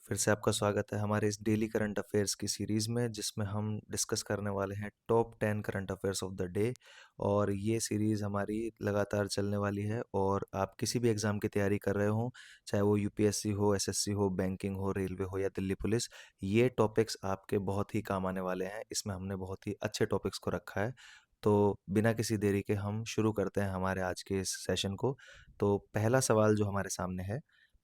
फिर से आपका स्वागत है हमारे इस डेली करंट अफेयर्स की सीरीज़ में जिसमें हम डिस्कस करने वाले हैं top 10 current affairs of the day. और ये सीरीज़ हमारी लगातार चलने वाली है और आप किसी भी एग्ज़ाम की तैयारी कर रहे हो, चाहे वो यूपीएससी हो, एसएससी हो, बैंकिंग हो, रेलवे हो या दिल्ली पुलिस, ये टॉपिक्स आपके बहुत ही काम आने वाले हैं। इसमें हमने बहुत ही अच्छे टॉपिक्स को रखा है। तो बिना किसी देरी के हम शुरू करते हैं हमारे आज के इस सेशन को। तो पहला सवाल जो हमारे सामने है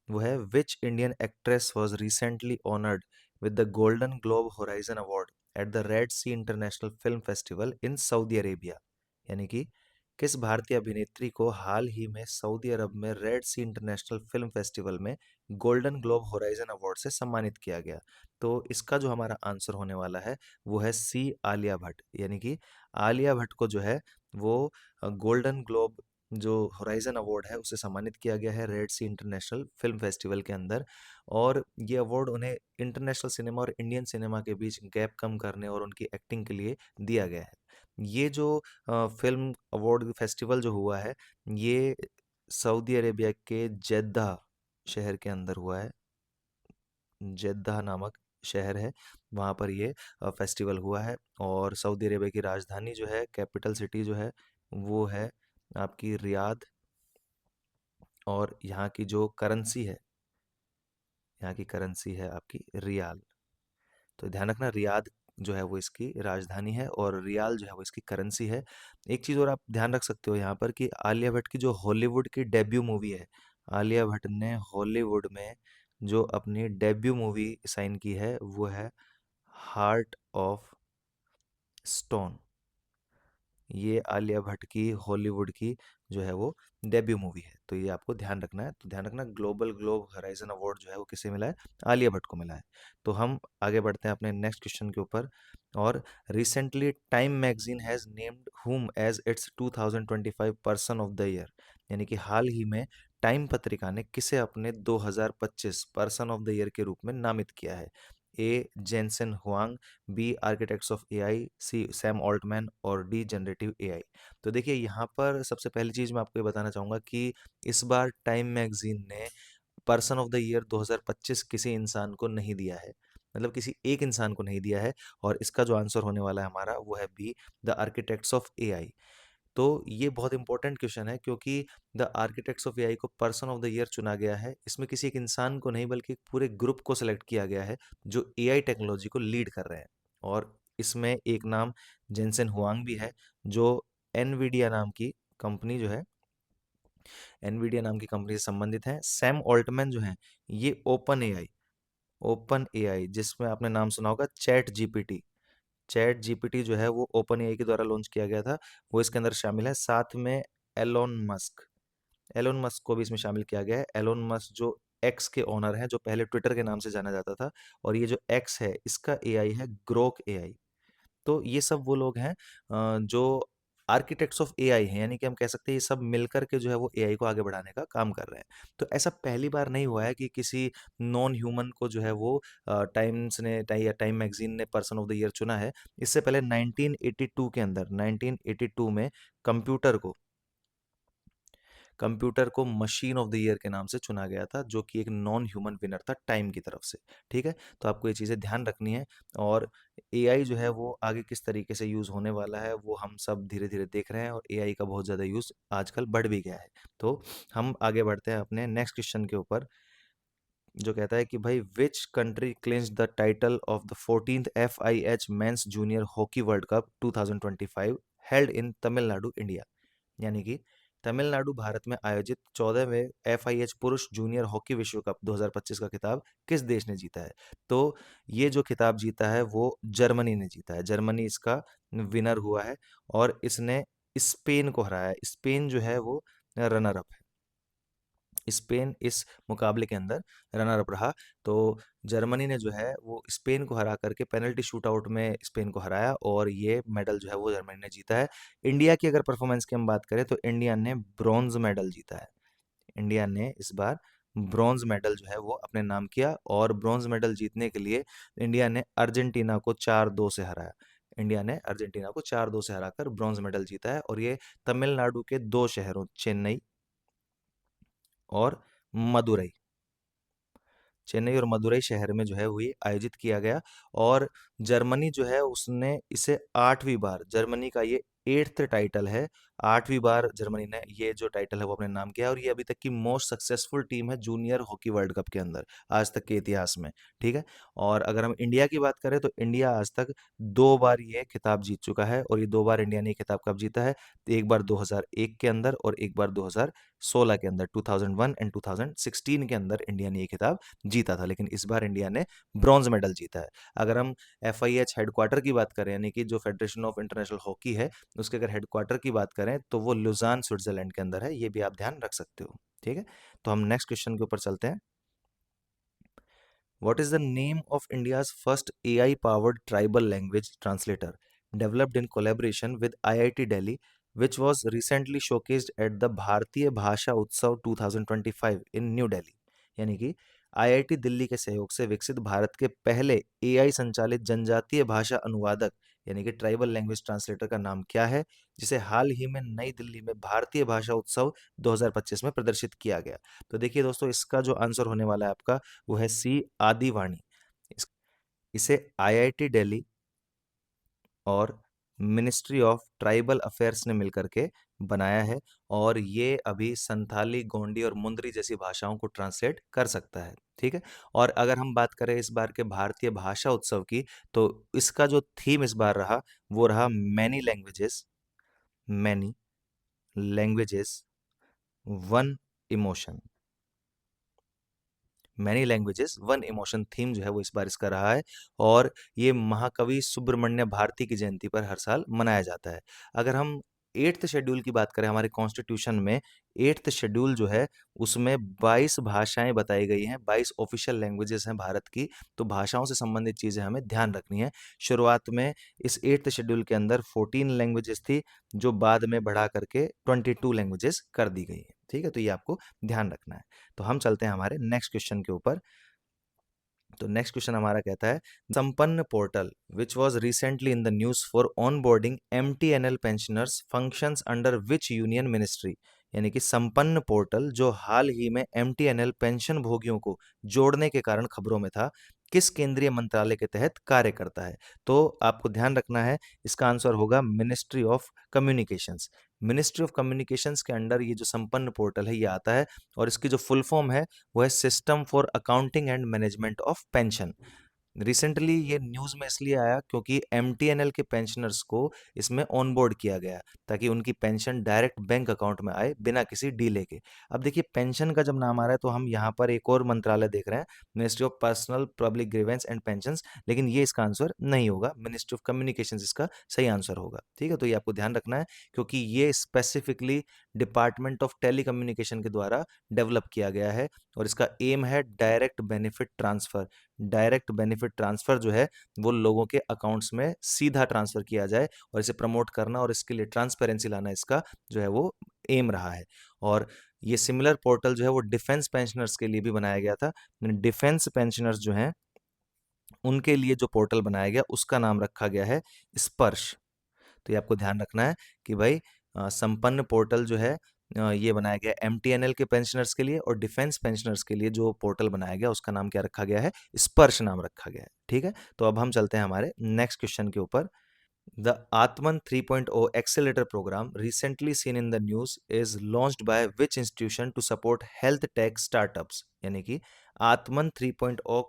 वो है, which Indian actress was recently honoured with the Golden Globe Horizon Award at the Red Sea International Film Festival in Saudi Arabia. यानी कि किस भारतीय अभिनेत्री को हाल ही में सऊदी अरब में red Sea International Film festival में गोल्डन ग्लोब होराइजन अवार्ड से सम्मानित किया गया। तो इसका जो हमारा आंसर होने वाला है वो है सी, आलिया भट्ट। यानी कि आलिया भट्ट को जो है वो गोल्डन ग्लोब जो होराइजन अवार्ड है उसे सम्मानित किया गया है red Sea International Film festival के अंदर। और ये अवार्ड उन्हें इंटरनेशनल सिनेमा और इंडियन सिनेमा के बीच गैप कम करने और उनकी एक्टिंग के लिए दिया गया है। ये जो फिल्म अवार्ड फेस्टिवल जो हुआ है, ये सऊदी अरेबिया के जेद्दा शहर के अंदर हुआ है। जेद्दा नामक शहर है, वहाँ पर ये फेस्टिवल हुआ है। और सऊदी अरेबिया की राजधानी जो है, कैपिटल सिटी जो है, वो है आपकी रियाद। और यहाँ की जो करेंसी है, यहाँ की करेंसी है आपकी रियाल। तो ध्यान रखना, रियाद जो है वो इसकी राजधानी है और रियाल जो है वो इसकी करेंसी है। एक चीज़ और आप ध्यान रख सकते हो यहाँ पर कि आलिया भट्ट की जो हॉलीवुड की डेब्यू मूवी है, आलिया भट्ट ने हॉलीवुड में जो अपनी डेब्यू मूवी साइन की है वो है हार्ट ऑफ स्टोन। ये आलिया भट्ट की हॉलीवुड की जो है वो डेब्यू मूवी है। तो ये आपको ध्यान रखना है। तो ध्यान रखना, ग्लोबल ग्लोब होराइजन अवार्ड जो है वो किसे मिला है? आलिया भट्ट को मिला है। तो हम आगे बढ़ते हैं अपने नेक्स्ट क्वेश्चन के ऊपर। और recently Time magazine has named whom as its 2025 person of the year. यानी कि हाल ही में टाइम पत्रिका ने किसे अपने 2025 पर्सन ऑफ द ईयर के रूप में नामित किया है? A Jensen Huang, B architects of AI, C Sam Altman और डी जनरेटिव एआई। तो देखिए, यहाँ पर सबसे पहली चीज़ मैं आपको ये बताना चाहूँगा कि इस बार टाइम मैगजीन ने पर्सन ऑफ द ईयर 2025 किसी इंसान को नहीं दिया है, मतलब किसी एक इंसान को नहीं दिया है। और इसका जो आंसर होने वाला है हमारा वो है B, the architects of AI. तो ये बहुत इंपॉर्टेंट क्वेश्चन है क्योंकि द आर्किटेक्ट्स ऑफ एआई को पर्सन ऑफ द ईयर चुना गया है। इसमें किसी एक इंसान को नहीं बल्कि एक पूरे ग्रुप को सेलेक्ट किया गया है जो एआई टेक्नोलॉजी को लीड कर रहे हैं। और इसमें एक नाम जेनसेन हुआंग भी है, जो एनवीडिया नाम की कंपनी जो है, एनवीडिया नाम की कंपनी से संबंधित है। सैम ऑल्टमैन जो है, ये ओपन एआई जिसमें आपने नाम सुना होगा चैट जीपीटी, चैट जीपीटी जो है वो ओपन एआई के द्वारा लॉन्च किया गया था, वो इसके अंदर शामिल है। साथ में एलोन मस्क, एलोन मस्क को भी इसमें शामिल किया गया है। एलोन मस्क जो एक्स के ओनर हैं, जो पहले ट्विटर के नाम से जाना जाता था। और ये जो एक्स है इसका एआई है ग्रोक एआई। तो ये सब वो लोग हैं जो आर्किटेक्ट्स ऑफ एआई हैं। यानी कि हम कह सकते हैं ये सब मिलकर के जो है वो एआई को आगे बढ़ाने का काम कर रहे हैं। तो ऐसा पहली बार नहीं हुआ है कि किसी नॉन ह्यूमन को जो है वो टाइम्स ने या टाइम मैगजीन ने पर्सन ऑफ द ईयर चुना है। इससे पहले 1982 के अंदर, 1982 में कंप्यूटर को कंप्यूटर को मशीन ऑफ द ईयर के नाम से चुना गया था, जो कि एक नॉन ह्यूमन विनर था टाइम की तरफ से। ठीक है, तो आपको ये चीज़ें ध्यान रखनी है। और एआई जो है वो आगे किस तरीके से यूज़ होने वाला है वो हम सब धीरे धीरे देख रहे हैं, और एआई का बहुत ज़्यादा यूज़ आजकल बढ़ भी गया है। तो हम आगे बढ़ते हैं अपने नेक्स्ट क्वेश्चन के ऊपर, जो कहता है कि भाई which country clinch the title of the 14th FIH mains junior hockey world cup 2025 held in Tamil Nadu India. यानी कि तमिलनाडु भारत में आयोजित 14वें FIH पुरुष जूनियर हॉकी विश्व कप 2025 का खिताब किस देश ने जीता है? तो ये जो खिताब जीता है वो जर्मनी ने जीता है। जर्मनी इसका विनर हुआ है और इसने स्पेन को हराया है। स्पेन जो है वो रनर अप है। स्पेन इस मुकाबले के अंदर रनर अप रहा। तो जर्मनी ने जो है वो स्पेन को हरा करके पेनल्टी शूटआउट में स्पेन को हराया, और ये मेडल जो है वो जर्मनी ने जीता है। इंडिया की अगर परफॉर्मेंस की हम बात करें तो इंडिया ने ब्रॉन्ज मेडल जीता है। इंडिया ने इस बार ब्रॉन्ज मेडल जो है वो अपने नाम किया, और ब्रॉन्ज मेडल जीतने के लिए इंडिया ने अर्जेंटीना को 4-2 से हराया। इंडिया ने अर्जेंटीना को 4-2 से हराकर ब्रॉन्ज मेडल जीता है, और ये तमिलनाडु के दो शहरों चेन्नई और मदुरई, चेन्नई और मदुरई शहर में जो है वो ये आयोजित किया गया। और जर्मनी जो है उसने इसे 8वीं बार, जर्मनी का ये 8th टाइटल है, 8वीं बार जर्मनी ने ये जो टाइटल है वो अपने नाम किया है, और ये अभी तक की मोस्ट सक्सेसफुल टीम है जूनियर हॉकी वर्ल्ड कप के अंदर आज तक के इतिहास में। ठीक है। और अगर हम इंडिया की बात करें तो इंडिया आज तक 2 बार ये खिताब जीत चुका है, और ये 2 बार इंडिया ने ये खिताब कब जीता है, एक बार 2001 के अंदर और एक बार 2016 के अंदर, 2001 एंड 2016 के अंदर इंडिया ने ये खिताब जीता था, लेकिन इस बार इंडिया ने ब्रॉन्ज मेडल जीता है। अगर हम FIH हेडक्वार्टर की बात करें, यानी कि जो फेडरेशन ऑफ इंटरनेशनल हॉकी है, उसके अगर हेडक्वार्टर की बात करें तो वो लुजान स्विट्जरलैंड के अंदर है, ये भी आप ध्यान रख सकते हो। ठीक है। तो हम नेक्स्ट क्वेश्चन के ऊपर चलते हैं। What is the name of India's first AI-powered tribal language translator, developed in collaboration with IIT Delhi, which was recently showcased at the Bharatiya Bhasha Utsav 2025 in New Delhi? यानी कि IIT Delhi के सहयोग से विकसित भारत के पहले AI संचालित जनजातीय भाषा अनुवादक यानी कि ट्राइबल लैंग्वेज ट्रांसलेटर का नाम क्या है, जिसे हाल ही में नई दिल्ली में भारतीय भाषा उत्सव 2025 में प्रदर्शित किया गया? तो देखिए दोस्तों, इसका जो आंसर होने वाला है आपका, वो है सी, आदिवाणी। इस, इसे IIT दिल्ली और मिनिस्ट्री ऑफ ट्राइबल अफेयर्स ने मिलकर के बनाया है, और ये अभी संथाली, गोंडी और मुंदरी जैसी भाषाओं को ट्रांसलेट कर सकता है। ठीक है। और अगर हम बात करें इस बार के भारतीय भाषा उत्सव की, तो इसका जो थीम इस बार रहा वो रहा many languages one emotion. Many languages one emotion theme जो है वो इस बार इसका रहा है, और ये महाकवि सुब्रमण्य भारती की जयंती पर हर साल मनाया जाता है। अगर हम 8th शेड्यूल की बात करें, हमारे कॉन्स्टिट्यूशन में 8th शेड्यूल जो है उसमें 22 भाषाएं बताई गई हैं, 22 ऑफिशियल लैंग्वेजेस हैं भारत की। तो भाषाओं से संबंधित चीजें हमें ध्यान रखनी है। शुरुआत में इस 8th शेड्यूल के अंदर 14 लैंग्वेजेस थी, जो बाद में बढ़ा करके 22 लैंग्वेजेस कर दी गई है। ठीक है। तो ये आपको ध्यान रखना है। तो हम चलते हैं हमारे नेक्स्ट क्वेश्चन के ऊपर। तो नेक्स्ट क्वेश्चन हमारा कहता है, संपन्न portal which was recently in the news for on boarding MTNL pensioners functions under which union ministry? यानी कि संपन्न पोर्टल जो हाल ही में MTNL पेंशन भोगियों को जोड़ने के कारण खबरों में था, किस केंद्रीय मंत्रालय के तहत कार्य करता है? तो आपको ध्यान रखना है, इसका आंसर होगा ministry of communications. Ministry of communications के अंडर ये जो संपन्न पोर्टल है ये आता है, और इसकी जो फुल फॉर्म है वो है system for accounting and management of pension. Recently ये न्यूज़ में इसलिए आया क्योंकि MTNL के पेंशनर्स को इसमें ऑनबोर्ड किया गया, ताकि उनकी पेंशन डायरेक्ट बैंक अकाउंट में आए बिना किसी डीले के। अब देखिए, पेंशन का जब नाम आ रहा है तो हम यहाँ पर एक और मंत्रालय देख रहे हैं, ministry of personnel public grievance and pensions, लेकिन ये इसका आंसर नहीं होगा, मिनिस्ट्री ऑफ कम्युनिकेशंस इसका सही आंसर होगा। ठीक है। तो ये आपको ध्यान रखना है, क्योंकि ये स्पेसिफिकली डिपार्टमेंट ऑफ टेली के द्वारा डेवलप किया गया है, और इसका एम है direct benefit transfer. Direct benefit transfer जो है वो लोगों के अकाउंट्स में सीधा ट्रांसफर किया जाए, और इसे प्रमोट करना और इसके लिए ट्रांसपेरेंसी लाना इसका जो है वो एम रहा है। और ये सिमिलर पोर्टल जो है वो डिफेंस पेंशनर्स के लिए भी बनाया गया था। डिफेंस पेंशनर्स जो हैं उनके लिए जो पोर्टल बनाया गया उसका नाम रखा गया है स्पर्श। तो ये आपको ध्यान रखना है कि भाई, संपन्न पोर्टल जो है ये बनाया गया MTNL के पेंशनर्स के लिए, और डिफेंस पेंशनर्स के लिए जो पोर्टल बनाया गया उसका नाम क्या रखा गया है, स्पर्श नाम रखा गया है। ठीक है। तो अब हम चलते हैं हमारे नेक्स्ट क्वेश्चन के ऊपर। The Atman 3.0 accelerator program recently seen in the news is launched by which institution to support health tech startups? यानी कि आत्मन 3.0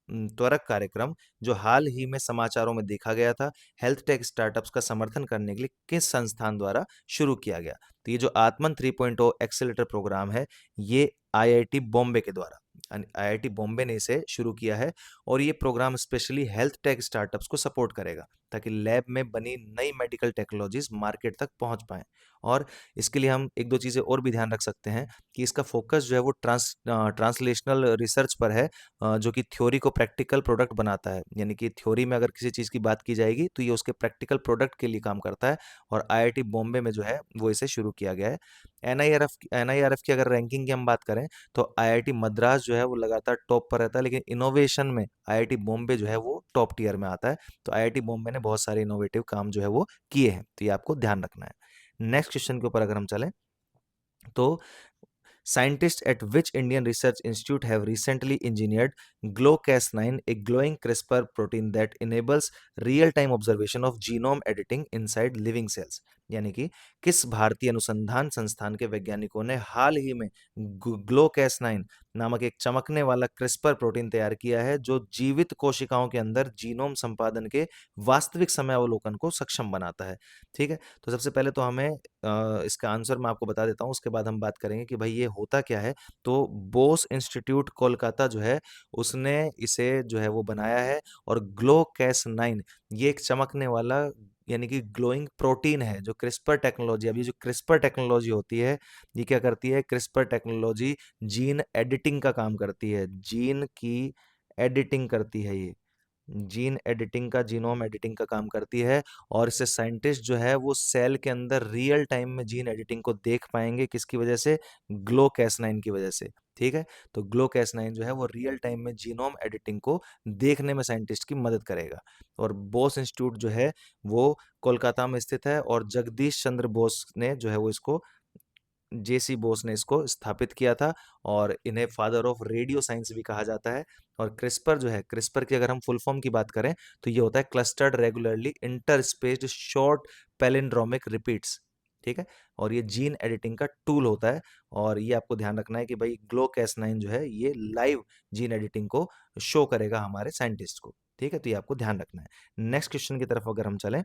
त्वरक कार्यक्रम जो हाल ही में समाचारों में देखा गया था, हेल्थ टेक स्टार्टअप्स का समर्थन करने के लिए किस संस्थान द्वारा शुरू किया गया? तो ये जो आत्मन 3.0 एक्सेलेटर प्रोग्राम है, ये IIT बॉम्बे के द्वारा, IIT बॉम्बे ने इसे शुरू किया है, और ये program specially health tech startups को सपोर्ट करेगा, ताकि लैब में बनी नई मेडिकल टेक्नोलॉजीज मार्केट तक पहुंच पाएं। और इसके लिए हम एक दो चीज़ें और भी ध्यान रख सकते हैं कि इसका फोकस जो है वो ट्रांसलेशनल रिसर्च पर है, जो कि थ्योरी को प्रैक्टिकल प्रोडक्ट बनाता है। यानी कि थ्योरी में अगर किसी चीज़ की बात की जाएगी तो ये उसके प्रैक्टिकल प्रोडक्ट के लिए काम करता है, और IIT बॉम्बे में जो है वो इसे शुरू किया गया है। NIRF की अगर रैंकिंग की हम बात करें तो IIT मद्रास जो है वो लगातार टॉप पर रहता है, लेकिन इनोवेशन में IIT बॉम्बे जो है वो टॉप टियर में आता है। तो IIT बॉम्बे ने बहुत सारे इनोवेटिव काम जो है वो किए हैं, तो ये आपको ध्यान रखना है। नेक्स्ट क्वेश्चन के ऊपर अगर हम चलें, तो Scientists at which Indian Research Institute have recently engineered GlowCas9, a glowing CRISPR protein that enables real-time observation of genome editing inside living cells? यानी कि किस भारतीय अनुसंधान संस्थान के वैज्ञानिकों ने हाल ही में ग्लोकैस9 नामक एक चमकने वाला क्रिस्पर प्रोटीन तैयार किया है जो जीवित कोशिकाओं के अंदर जीनोम संपादन के वास्तविक समय अवलोकन को सक्षम बनाता है। ठीक है, तो सबसे पहले तो हमें इसका आंसर मैं आपको बता देता हूँ, उसके बाद हम बात करेंगे कि भाई ये होता क्या है। तो बोस इंस्टीट्यूट कोलकाता जो है उसने इसे जो है वो बनाया है, और ग्लो-कैस9 ये एक चमकने वाला यानी कि ग्लोइंग प्रोटीन है जो क्रिस्पर टेक्नोलॉजी, अभी जो क्रिस्पर टेक्नोलॉजी होती है ये क्या करती है, क्रिस्पर टेक्नोलॉजी जीन एडिटिंग का काम करती है, जीन की एडिटिंग करती है ये, जीन एडिटिंग का, जीनोम एडिटिंग का काम करती है। और इससे साइंटिस्ट जो है वो सेल के अंदर रियल टाइम में जीन एडिटिंग को देख पाएंगे, किसकी वजह से, ग्लो कैस9 की वजह से। ठीक है, तो ग्लो कैस9 जो है वो रियल टाइम में जीनोम एडिटिंग को देखने में साइंटिस्ट की मदद करेगा। और बोस इंस्टीट्यूट जो है वो कोलकाता में स्थित है, और जगदीश चंद्र बोस ने जो है वो इसको, जेसी बोस ने इसको स्थापित किया था, और इन्हें फादर ऑफ रेडियो साइंस भी कहा जाता है। और क्रिस्पर जो है, क्रिस्पर की अगर हम फुल फॉर्म की बात करें तो ये होता है clustered regularly interspaced short palindromic repeats. ठीक है, और ये जीन एडिटिंग का टूल होता है। और ये आपको ध्यान रखना है कि भाई ग्लोकैस9 जो है ये लाइव जीन एडिटिंग को शो करेगा हमारे साइंटिस्ट को। ठीक है, तो ये आपको ध्यान रखना है। नेक्स्ट क्वेश्चन की तरफ अगर हम चलें,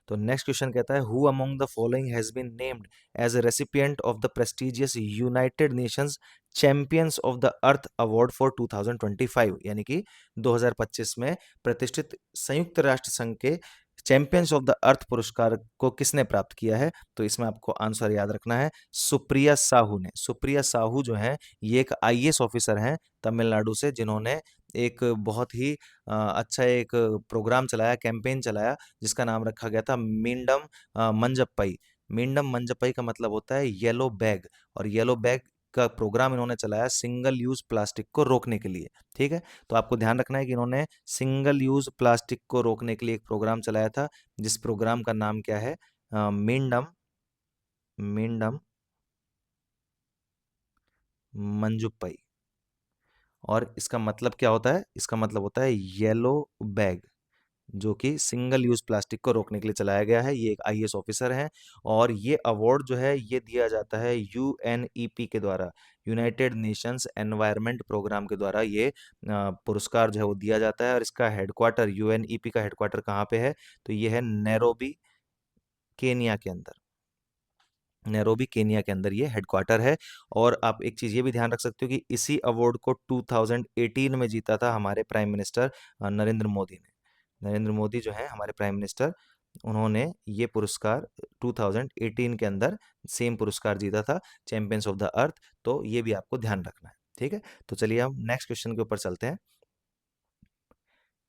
तो नेक्स्ट क्वेश्चन कहता है, who among the following has been named as a recipient of the prestigious United Nations Champions of the Earth award for 2025, यानी कि 2025 में प्रतिष्ठित संयुक्त राष्ट्र संघ के चैंपियंस ऑफ द अर्थ पुरस्कार को किसने प्राप्त किया है? तो इसमें आपको आंसर याद रखना है, सुप्रिया साहू ने। सुप्रिया साहू जो है ये एक आईएएस ऑफिसर हैं तमिलनाडु से, जिन्होंने एक बहुत ही अच्छा एक प्रोग्राम चलाया, कैंपेन चलाया, जिसका नाम रखा गया था मींडम मंजप्पई। मींडम मंजप्पई का मतलब होता है येलो बैग, और येलो बैग का प्रोग्राम इन्होंने चलाया सिंगल यूज प्लास्टिक को रोकने के लिए। ठीक है, तो आपको ध्यान रखना है कि इन्होंने सिंगल यूज प्लास्टिक को रोकने के लिए एक प्रोग्राम चलाया था, जिस प्रोग्राम का नाम क्या है, मींडम मींडम मंजुप्पई। और इसका मतलब क्या होता है, इसका मतलब होता है येलो बैग, जो कि सिंगल यूज प्लास्टिक को रोकने के लिए चलाया गया है। ये एक आईएएस ऑफिसर हैं, और ये अवार्ड जो है ये दिया जाता है यूएनईपी के द्वारा, यूनाइटेड नेशंस एनवायरनमेंट प्रोग्राम के द्वारा ये पुरस्कार जो है वो दिया जाता है। और इसका हेडक्वार्टर, यूएनईपी का हेडक्वार्टर कहाँ पे है? तो ये है नैरोबी, केनिया के अंदर। नैरोबी केनिया के अंदर ये हेडक्वार्टर है। और आप एक चीज़ ये भी ध्यान रख सकते हो कि इसी अवार्ड को 2018 में जीता था हमारे प्राइम मिनिस्टर नरेंद्र मोदी ने। नरेंद्र मोदी जो है हमारे प्राइम मिनिस्टर, उन्होंने ये पुरस्कार 2018 के अंदर सेम पुरस्कार जीता था, चैंपियंस ऑफ द अर्थ। तो ये भी आपको ध्यान रखना है। ठीक है, तो चलिए हम नेक्स्ट क्वेश्चन के ऊपर चलते हैं।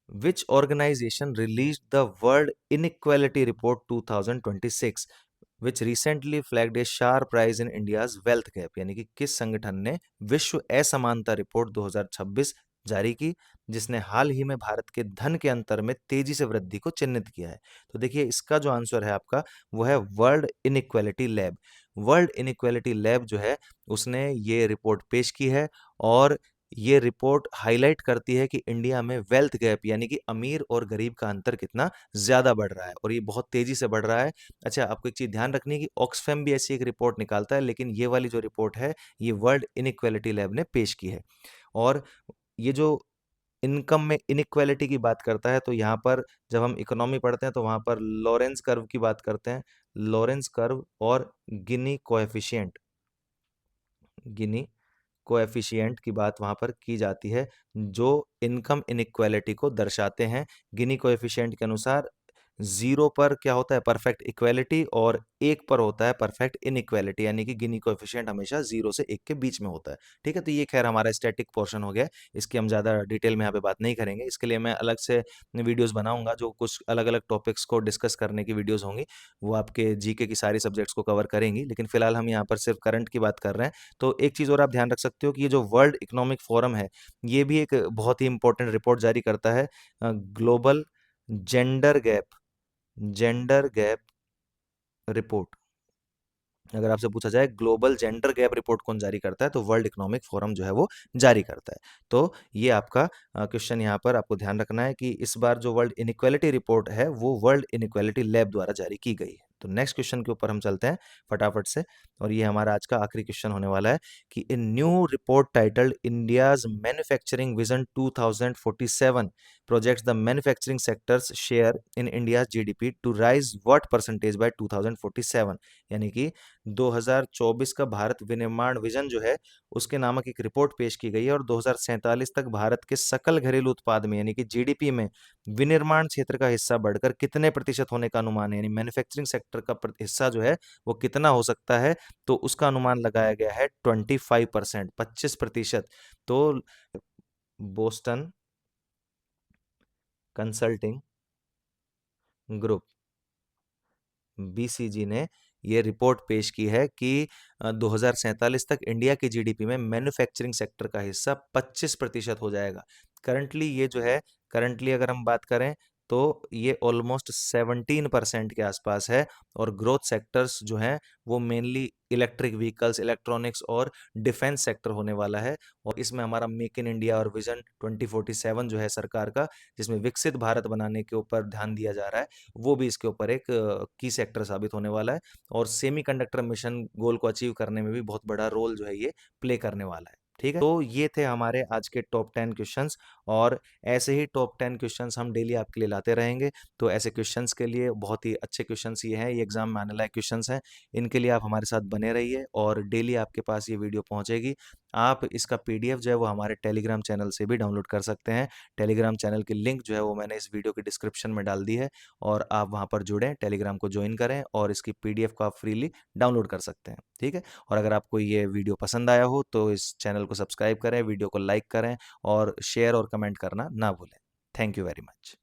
Which organization released the World Inequality Report 2026, which recently flagged a sharp rise in India's wealth gap? यानी कि किस संगठन ने विश्व असमानता रिपोर्ट 2026 जारी की, जिसने हाल ही में भारत के धन के अंतर में तेजी से वृद्धि को चिन्हित किया है? तो देखिए इसका जो आंसर है आपका वो है world inequality lab. World inequality lab जो है उसने ये रिपोर्ट पेश की है, और ये रिपोर्ट हाईलाइट करती है कि इंडिया में वेल्थ गैप यानी कि अमीर और गरीब का अंतर कितना ज्यादा बढ़ रहा है, और ये बहुत तेजी से बढ़ रहा है। अच्छा, आपको एक चीज ध्यान रखनी है कि ऑक्सफैम भी ऐसी एक रिपोर्ट निकालता है, लेकिन ये वाली जो रिपोर्ट है ये वर्ल्ड इनइक्वालिटी लैब ने पेश की है। और ये जो इनकम में इनइक्वालिटी की बात करता है, तो यहाँ पर जब हम इकोनॉमी पढ़ते हैं तो वहां पर लॉरेंस कर्व की बात करते हैं। लॉरेंस कर्व और गिनी कोएफिशिएंट, गिनी कोएफिशिएंट की बात वहाँ पर की जाती है, जो इनकम इनइक्वालिटी को दर्शाते हैं। गिनी कोएफिशिएंट के अनुसार 0 पर क्या होता है, परफेक्ट इक्वालिटी, और 1 पर होता है परफेक्ट इनइक्वालिटी, यानी कि गिनी कोएफिशिएंट हमेशा 0 से 1 के बीच में होता है। ठीक है, तो ये खैर हमारा स्टैटिक पोर्शन हो गया, इसकी हम ज़्यादा डिटेल में यहाँ पे बात नहीं करेंगे। इसके लिए मैं अलग से वीडियोस बनाऊंगा, जो कुछ अलग अलग टॉपिक्स को डिस्कस करने की वीडियोस होंगी, वो आपके जीके की सारी सब्जेक्ट्स को कवर करेंगी। लेकिन फिलहाल हम यहाँ पर सिर्फ करंट की बात कर रहे हैं। तो एक चीज़ और आप ध्यान रख सकते हो कि ये जो वर्ल्ड इकोनॉमिक फोरम है ये भी एक बहुत ही इंपॉर्टेंट रिपोर्ट जारी करता है, global gender gap gender gap report. अगर आपसे पूछा जाए ग्लोबल जेंडर गैप रिपोर्ट कौन जारी करता है, तो वर्ल्ड इकोनॉमिक फोरम जो है वो जारी करता है। तो ये आपका क्वेश्चन यहाँ पर आपको ध्यान रखना है कि इस बार जो वर्ल्ड इनइक्वालिटी रिपोर्ट है वो वर्ल्ड इनइक्वालिटी लैब द्वारा जारी की गई है। तो नेक्स्ट क्वेश्चन के ऊपर हम चलते हैं फटाफट से, और ये हमारा आज का आखिरी क्वेश्चन होने वाला है कि in new report titled India's manufacturing vision 2047 projects the manufacturing sector's share in India GDP to rise what percentage by 2047, यानी कि 2024 का भारत विनिर्माण विजन जो है उसके नामक एक रिपोर्ट पेश की गई है, और 2047 तक भारत के सकल घरेलू उत्पाद में यानी कि जीडीपी में विनिर्माण क्षेत्र का हिस्सा बढ़कर कितने प्रतिशत होने का अनुमान है, यानी मैन्युफैक्चरिंग सेक्टर का हिस्सा जो है वो कितना हो सकता है, तो उसका अनुमान लगाया गया है 25%, 25%। तो बोस्टन कंसल्टिंग ग्रुप, बीसीजी ने ये रिपोर्ट पेश की है कि 2047 तक इंडिया की जीडीपी में मैन्युफैक्चरिंग सेक्टर का हिस्सा 25% हो जाएगा। करंटली ये जो है, करंटली अगर हम बात करें तो ये ऑलमोस्ट 17% के आसपास है, और ग्रोथ सेक्टर्स जो हैं वो मेनली इलेक्ट्रिक व्हीकल्स, इलेक्ट्रॉनिक्स और डिफेंस सेक्टर होने वाला है। और इसमें हमारा मेक इन इंडिया और विजन 2047 जो है सरकार का, जिसमें विकसित भारत बनाने के ऊपर ध्यान दिया जा रहा है, वो भी इसके ऊपर एक की सेक्टर साबित होने वाला है, और सेमीकंडक्टर मिशन गोल को अचीव करने में भी बहुत बड़ा रोल जो है ये प्ले करने वाला है। ठीक है, तो ये थे हमारे आज के टॉप 10 क्वेश्चंस, और ऐसे ही टॉप 10 क्वेश्चंस हम डेली आपके लिए लाते रहेंगे। तो ऐसे क्वेश्चंस के लिए बहुत ही अच्छे क्वेश्चंस ये हैं, ये एग्जाम में आने लायक क्वेश्चंस हैं, इनके लिए आप हमारे साथ बने रहिए, और डेली आपके पास ये वीडियो पहुंचेगी। आप इसका पीडीएफ जो है वो हमारे टेलीग्राम चैनल से भी डाउनलोड कर सकते हैं। टेलीग्राम चैनल की लिंक जो है वो मैंने इस वीडियो के डिस्क्रिप्शन में डाल दी है, और आप वहाँ पर जुड़ें, टेलीग्राम को ज्वाइन करें, और इसकी पीडीएफ को आप फ्रीली डाउनलोड कर सकते हैं। ठीक है, और अगर आपको ये वीडियो पसंद आया हो तो इस चैनल को सब्सक्राइब करें, वीडियो को लाइक करें, और शेयर और कमेंट करना ना भूलें। Thank you very much.